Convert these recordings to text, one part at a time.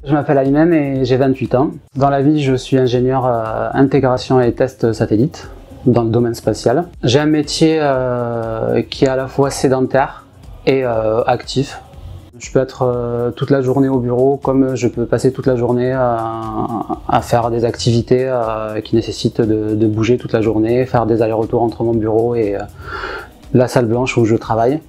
Je m'appelle Aymen et j'ai 28 ans. Dans la vie, je suis ingénieur intégration et test satellite dans le domaine spatial. J'ai un métier qui est à la fois sédentaire et actif. Je peux être toute la journée au bureau, comme je peux passer toute la journée à faire des activités qui nécessitent de bouger toute la journée, faire des allers-retours entre mon bureau et la salle blanche où je travaille.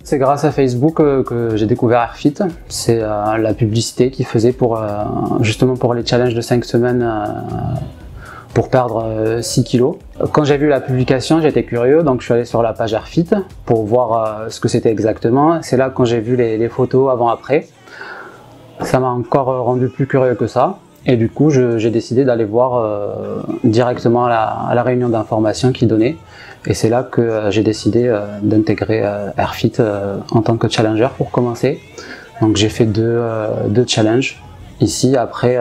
C'est grâce à Facebook que j'ai découvert Airfit. C'est la publicité qu'ils faisaient justement pour les challenges de 5 semaines pour perdre 6 kilos. Quand j'ai vu la publication, j'étais curieux, donc je suis allé sur la page Airfit pour voir ce que c'était exactement. C'est là quand j'ai vu les photos avant-après. Ça m'a encore rendu plus curieux que ça. Et du coup, j'ai décidé d'aller voir directement à la réunion d'information qu'ils donnaient. Et c'est là que j'ai décidé d'intégrer Airfit en tant que challenger pour commencer. Donc j'ai fait deux challenges. Ici, après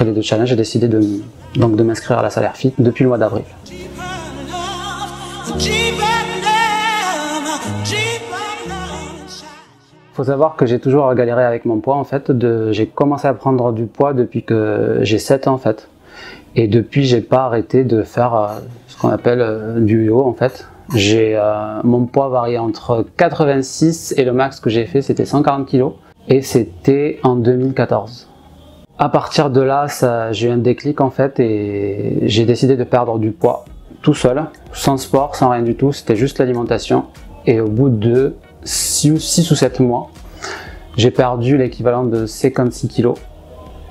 les 2 challenges, j'ai décidé de m'inscrire à la salle Airfit depuis le mois d'avril. Il faut savoir que j'ai toujours galéré avec mon poids en fait. J'ai commencé à prendre du poids depuis que j'ai 7 ans en fait. Et depuis, j'ai pas arrêté de faire ce qu'on appelle du yo-yo en fait. Mon poids variait entre 86 et le max que j'ai fait c'était 140 kg. Et c'était en 2014. À partir de là, j'ai eu un déclic en fait et j'ai décidé de perdre du poids tout seul, sans sport, sans rien du tout, c'était juste l'alimentation. Et au bout de 6 ou 7 mois, j'ai perdu l'équivalent de 56 kg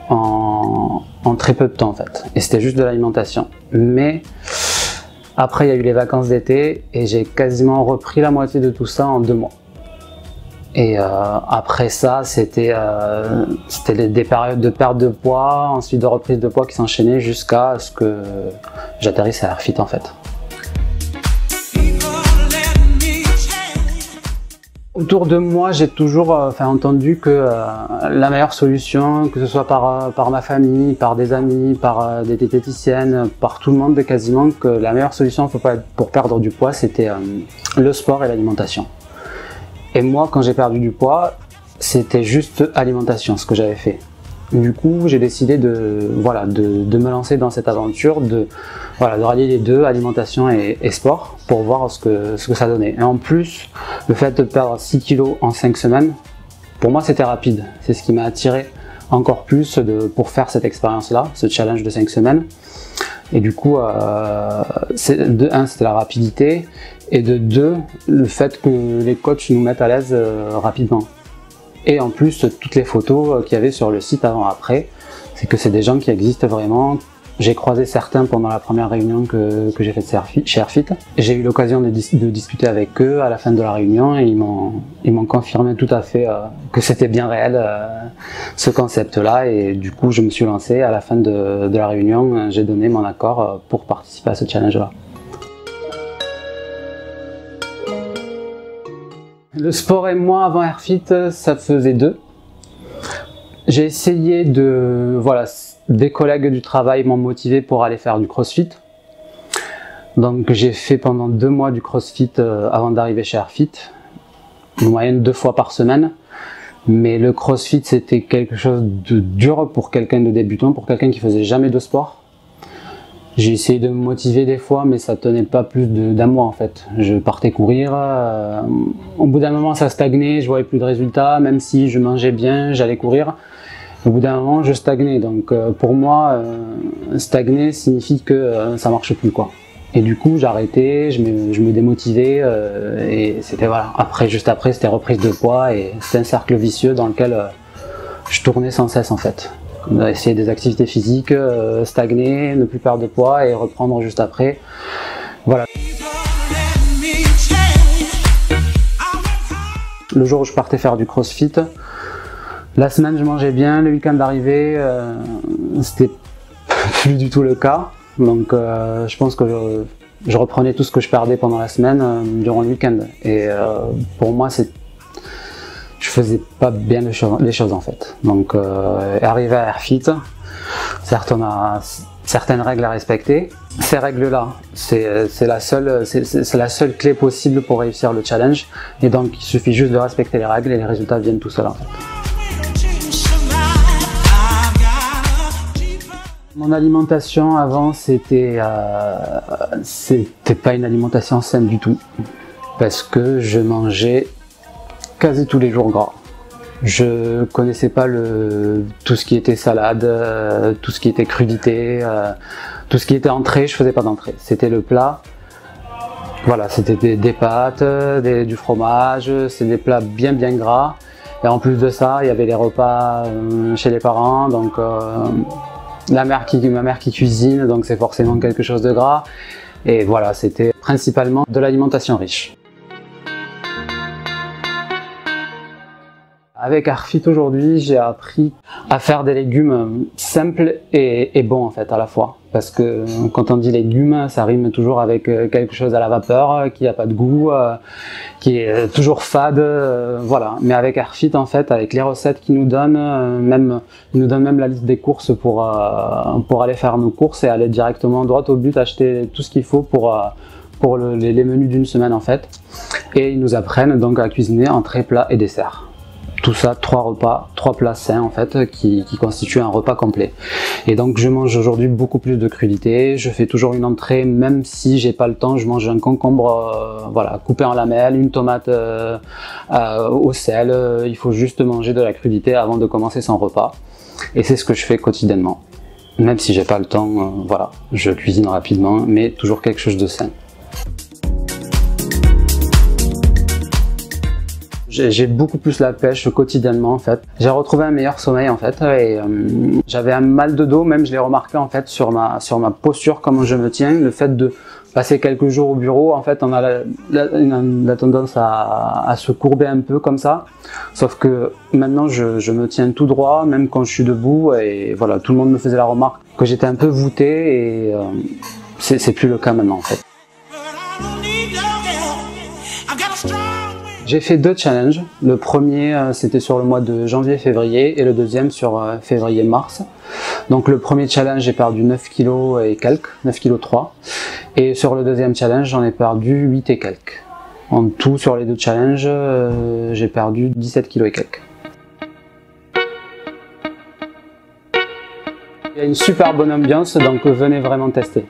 en très peu de temps en fait. Et c'était juste de l'alimentation. Mais après, il y a eu les vacances d'été et j'ai quasiment repris la moitié de tout ça en 2 mois. Et après ça, c'était des périodes de perte de poids, ensuite de reprise de poids qui s'enchaînaient jusqu'à ce que j'atterrisse à Airfit en fait. Autour de moi, j'ai toujours entendu que la meilleure solution, que ce soit par ma famille, par des amis, par des diététiciennes, par tout le monde quasiment, que la meilleure solution pour perdre du poids, c'était le sport et l'alimentation. Et moi, quand j'ai perdu du poids, c'était juste alimentation, ce que j'avais fait. Du coup, j'ai décidé de me lancer dans cette aventure, de rallier les deux, alimentation et sport, pour voir ce que ça donnait. Et en plus, le fait de perdre 6 kilos en 5 semaines, pour moi, c'était rapide. C'est ce qui m'a attiré encore plus pour faire cette expérience-là, ce challenge de 5 semaines. Et du coup, de 1, c'était la rapidité, et de 2, le fait que les coachs nous mettent à l'aise rapidement. Et en plus, toutes les photos qu'il y avait sur le site avant-après, c'est que c'est des gens qui existent vraiment. J'ai croisé certains pendant la première réunion que j'ai faite chez Airfit. J'ai eu l'occasion de discuter avec eux à la fin de la réunion et ils m'ont confirmé tout à fait que c'était bien réel ce concept-là. Et du coup, je me suis lancé. À la fin de la réunion, j'ai donné mon accord pour participer à ce challenge-là. Le sport et moi, avant Airfit, ça faisait 2. J'ai essayé des collègues du travail m'ont motivé pour aller faire du crossfit. Donc j'ai fait pendant 2 mois du crossfit avant d'arriver chez Airfit, en moyenne 2 fois par semaine. Mais le crossfit, c'était quelque chose de dur pour quelqu'un de débutant, pour quelqu'un qui faisait jamais de sport. J'ai essayé de me motiver des fois, mais ça tenait pas plus d'un mois en fait. Je partais courir, au bout d'un moment ça stagnait, je voyais plus de résultats, même si je mangeais bien, j'allais courir. Au bout d'un moment je stagnais, donc pour moi, stagner signifie que ça marche plus quoi. Et du coup j'arrêtais, je me démotivais, et c'était juste après c'était reprise de poids, et c'était un cercle vicieux dans lequel je tournais sans cesse en fait. Essayer des activités physiques, stagner, ne plus perdre de poids et reprendre juste après. Voilà. Le jour où je partais faire du crossfit, la semaine je mangeais bien, le week-end arrivé, c'était plus du tout le cas. Donc je pense que je reprenais tout ce que je perdais pendant la semaine durant le week-end. Et pour moi, je faisais pas bien les choses en fait. Donc arrivé à Airfit, certes certaines règles à respecter. Ces règles-là, c'est la seule clé possible pour réussir le challenge. Et donc, il suffit juste de respecter les règles et les résultats viennent tout seuls en fait. Mon alimentation avant, c'était pas une alimentation saine du tout. Parce que je mangeais quasi tous les jours gras. Je connaissais pas tout ce qui était salade, tout ce qui était crudité, tout ce qui était entrée, je faisais pas d'entrée. C'était le plat, voilà, c'était des pâtes, du fromage, c'est des plats bien gras. Et en plus de ça, il y avait les repas chez les parents, donc ma mère qui cuisine, donc c'est forcément quelque chose de gras. Et voilà, c'était principalement de l'alimentation riche. Avec Arfit aujourd'hui, j'ai appris à faire des légumes simples et bons en fait à la fois. Parce que quand on dit légumes, ça rime toujours avec quelque chose à la vapeur, qui n'a pas de goût, qui est toujours fade, voilà. Mais avec Arfit en fait, avec les recettes qu'ils nous donnent, ils nous donnent même la liste des courses pour aller faire nos courses et aller directement droit au but, acheter tout ce qu'il faut pour les menus d'une semaine en fait. Et ils nous apprennent donc à cuisiner entrée, plat et dessert. Tout ça, 3 repas, 3 plats sains en fait, qui constituent un repas complet. Et donc je mange aujourd'hui beaucoup plus de crudités, je fais toujours une entrée, même si j'ai pas le temps, je mange un concombre voilà, coupé en lamelles, une tomate au sel, il faut juste manger de la crudité avant de commencer son repas. Et c'est ce que je fais quotidiennement. Même si j'ai pas le temps, voilà, je cuisine rapidement, mais toujours quelque chose de sain. J'ai beaucoup plus la pêche quotidiennement en fait. J'ai retrouvé un meilleur sommeil en fait et j'avais un mal de dos, même je l'ai remarqué en fait sur ma posture, comment je me tiens. Le fait de passer quelques jours au bureau, en fait on a la tendance à se courber un peu comme ça. Sauf que maintenant je me tiens tout droit, même quand je suis debout et voilà, tout le monde me faisait la remarque que j'étais un peu voûté et c'est plus le cas maintenant en fait. J'ai fait 2 challenges. Le premier, c'était sur le mois de janvier-février et le deuxième sur février-mars. Donc le premier challenge, j'ai perdu 9 kg et quelques, 9 kg 3. Et sur le deuxième challenge, j'en ai perdu 8 et quelques. En tout, sur les 2 challenges, j'ai perdu 17 kg et quelques. Il y a une super bonne ambiance, donc venez vraiment tester.